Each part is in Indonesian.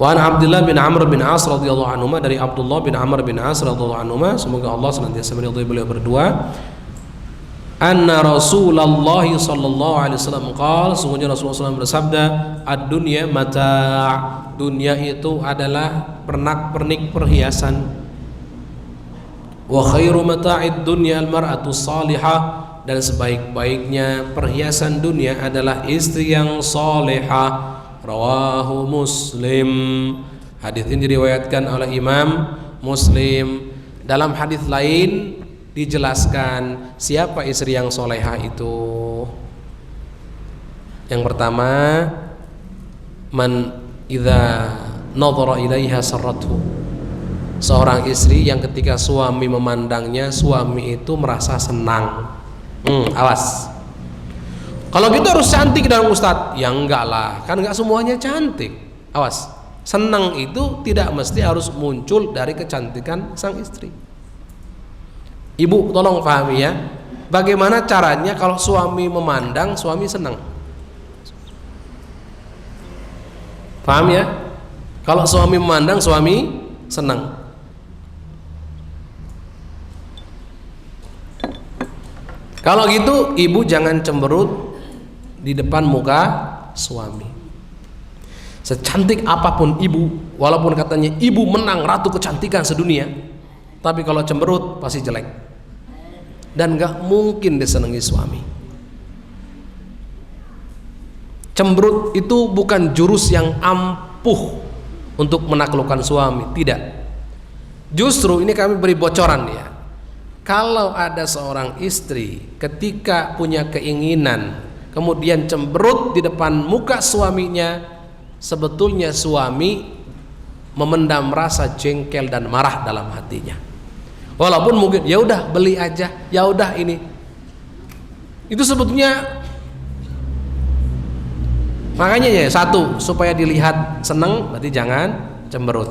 Wa an Abdullah bin Amr bin As radhiyallahu anhuma, dari Abdullah bin Amr bin As radhiyallahu anhuma, semoga Allah senantiasa meridhai beliau berdua, anna Rasulullah sallallahu alaihi wasallam qala, sungguhnya Rasulullah SAW bersabda, ad-dunya mata', dunia itu adalah pernak-pernik perhiasan, wa khairu mata'id dunya al-mar'atu salihah, dan sebaik-baiknya perhiasan dunia adalah istri yang salihah. Rawahu Muslim. Hadis ini diriwayatkan oleh Imam Muslim. Dalam hadis lain dijelaskan siapa istri yang solehah itu. Yang pertama, man idza nadhara ilaiha sarrathu, seorang istri yang ketika suami memandangnya, suami itu merasa senang. Awas, kalau gitu harus cantik dong Ustadz. Ya enggak lah, kan enggak semuanya cantik. Awas, senang itu tidak mesti harus muncul dari kecantikan sang istri. Ibu tolong pahami ya, bagaimana caranya kalau suami memandang, suami senang. Paham ya? Kalau suami memandang, suami senang. Kalau gitu ibu jangan cemberut di depan muka suami. Secantik apapun ibu, walaupun katanya ibu menang ratu kecantikan sedunia, tapi kalau cemberut pasti jelek dan gak mungkin disenangi suami. Cemberut itu bukan jurus yang ampuh untuk menaklukkan suami, tidak. Justru ini kami beri bocoran ya, kalau ada seorang istri ketika punya keinginan kemudian cemberut di depan muka suaminya, sebetulnya suami memendam rasa jengkel dan marah dalam hatinya. Walaupun mungkin ya udah beli aja, ya udah ini. Itu sebetulnya, makanya ya, satu, supaya dilihat seneng berarti jangan cemberut.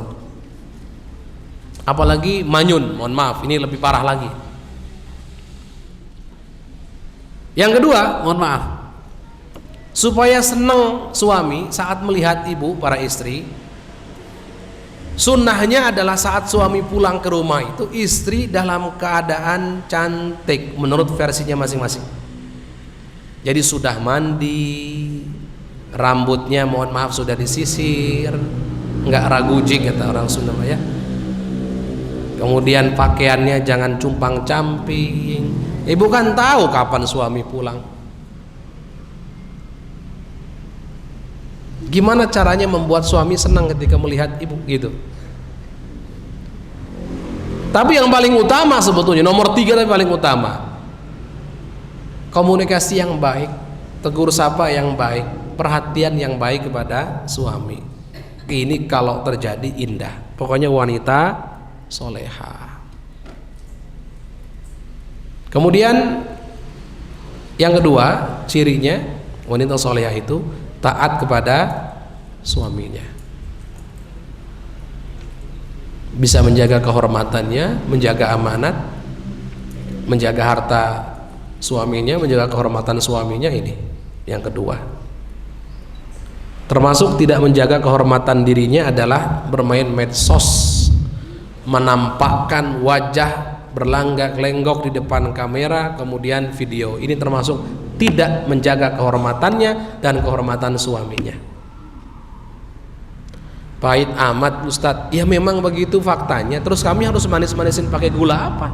Apalagi manyun, mohon maaf, ini lebih parah lagi. Yang kedua, mohon maaf, supaya senang suami saat melihat ibu, para istri, sunnahnya adalah saat suami pulang ke rumah itu istri dalam keadaan cantik menurut versinya masing-masing. Jadi sudah mandi, rambutnya mohon maaf sudah disisir, nggak ragujing kata orang Sunda ya. Kemudian pakaiannya jangan cumpang-camping. Ibu kan tahu kapan suami pulang. Gimana caranya membuat suami senang ketika melihat ibu gitu. Tapi yang paling utama sebetulnya, nomor 3 tapi paling utama, komunikasi yang baik, tegur sapa yang baik, perhatian yang baik kepada suami. Ini kalau terjadi indah. Pokoknya wanita soleha. Kemudian yang kedua, cirinya wanita soleha itu taat kepada suaminya, bisa menjaga kehormatannya, menjaga amanat, menjaga harta suaminya, menjaga kehormatan suaminya. Ini yang kedua. Termasuk tidak menjaga kehormatan dirinya adalah bermain medsos, menampakkan wajah berlenggak-lenggok di depan kamera, kemudian video. Ini termasuk tidak menjaga kehormatannya dan kehormatan suaminya. Pahit amat Ustadz, ya memang begitu faktanya. Terus kami harus manis-manisin pakai gula apa?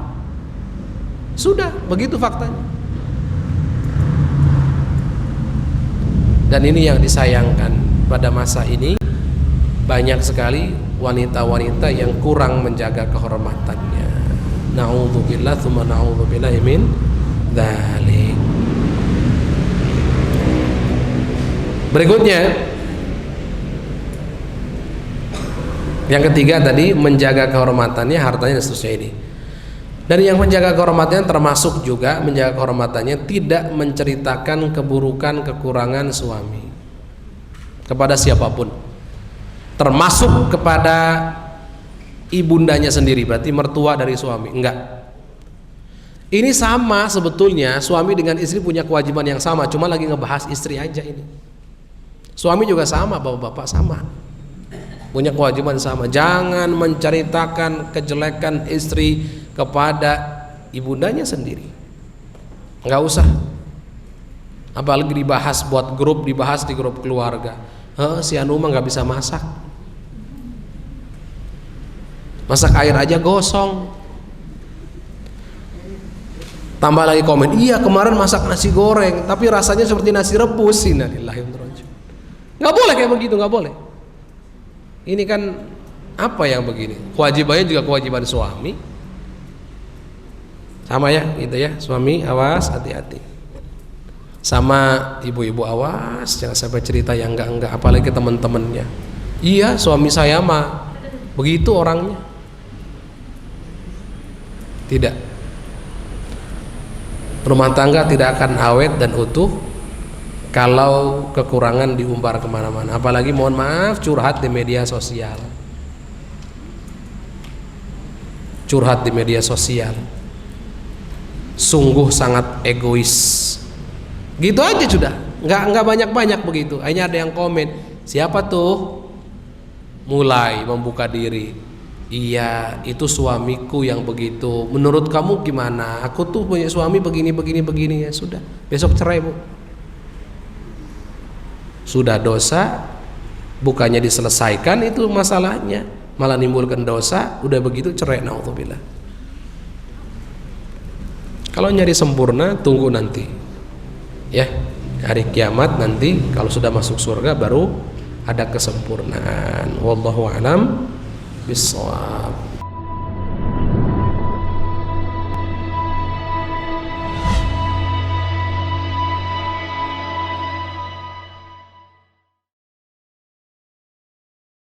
Sudah, begitu faktanya. Dan ini yang disayangkan, pada masa ini banyak sekali wanita-wanita yang kurang menjaga kehormatannya. Na'udzubillah tsumma na'udzubillahi min dzalik. Berikutnya, yang ketiga tadi menjaga kehormatannya, hartanya dan seterusnya ini. Dan yang menjaga kehormatannya termasuk juga menjaga kehormatannya tidak menceritakan keburukan kekurangan suami kepada siapapun, termasuk kepada ibundanya sendiri, berarti mertua dari suami. Enggak. Ini sama sebetulnya, suami dengan istri punya kewajiban yang sama, cuma lagi ngebahas istri aja ini. Suami juga sama, bapak-bapak sama. punya kewajiban sama. Jangan menceritakan kejelekan istri kepada ibundanya sendiri, nggak usah. Apalagi dibahas buat grup, dibahas di grup keluarga. Si Anu mah nggak bisa masak, masak air aja gosong. Tambah lagi komen, iya kemarin masak nasi goreng tapi rasanya seperti nasi rebus. Innalillahi wa inna ilaihi raji'un. Nggak boleh kayak begitu, nggak boleh. Ini kan apa yang begini? Kewajibannya juga kewajiban suami, sama ya, gitu ya. Suami awas, hati-hati. Sama ibu-ibu awas, jangan sampai cerita yang enggak, apalagi teman-temannya. Iya suami saya mah begitu orangnya. Tidak. Rumah tangga tidak akan awet dan utuh kalau kekurangan diumbar kemana-mana. Apalagi mohon maaf curhat di media sosial. Curhat di media sosial sungguh sangat egois. Gitu aja sudah, nggak banyak-banyak begitu. Hanya ada yang komen, siapa tuh? Mulai membuka diri. Iya, itu suamiku yang begitu. Menurut kamu gimana? Aku tuh punya suami begini ya sudah. Besok cerai, Bu. Sudah dosa, bukannya diselesaikan itu masalahnya, malah nimbulkan dosa. Udah begitu cerai, naudzubillah. Kalau nyari sempurna tunggu nanti. Ya, hari kiamat nanti kalau sudah masuk surga baru ada kesempurnaan. Wallahu a'lam bissawab.